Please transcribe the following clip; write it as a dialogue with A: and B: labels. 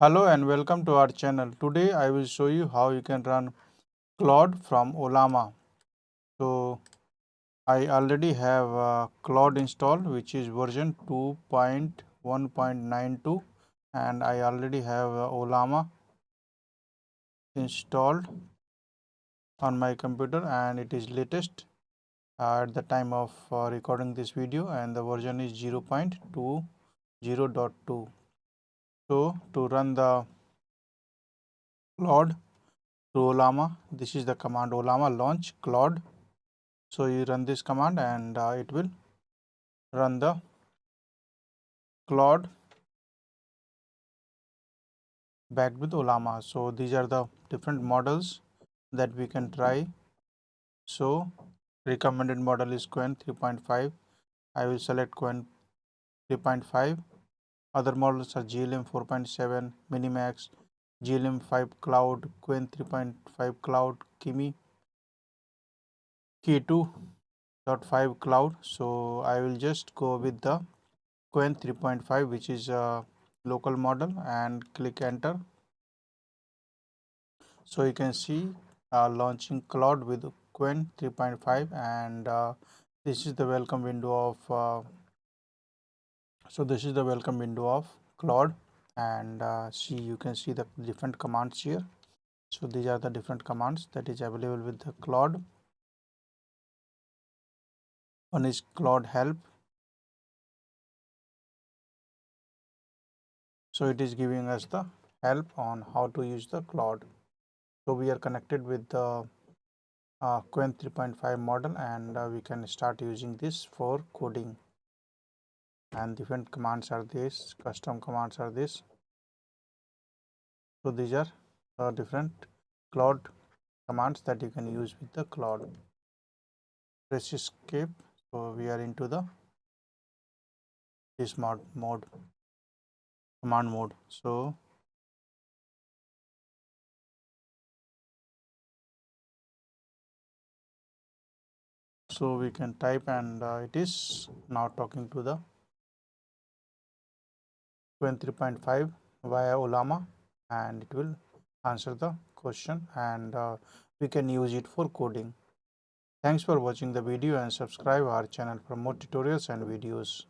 A: Hello and welcome to our channel. Today I will show you how you can run Claude from Ollama. So I already have Claude installed, which is version 2.1.92, and I already have Ollama installed on my computer, and it is latest at the time of recording this video, and the version is 0.20.2. So to run the Claude through Ollama, this is the command Ollama launch Claude. So you run this command and it will run the Claude backed with Ollama. So these are the different models that we can try. So recommended model is Quen 3.5. I will select Quen 3.5. Other models are GLM 4.7, Minimax, GLM 5 Cloud, Quen 3.5 Cloud, Kimi, K2.5 Cloud. So I will just go with the Quen 3.5, which is a local model, and click enter. So you can see launching Claude with Quen 3.5, and this is the welcome window of Claude, and see, you can see the different commands here. So these are the different commands that is available with the Claude. One is Claude help. So it is giving us the help on how to use the Claude. So we are connected with the Quen 3.5 model, and we can start using this for coding. And different commands are this, custom commands are this. So these are different Claude commands that you can use with the Claude. Press escape. So we are into the this mode command mode. So we can type, and it is now talking to the Quen 3.5 via Ollama, and it will answer the question, and we can use it for coding. Thanks for watching the video and subscribe our channel for more tutorials and videos.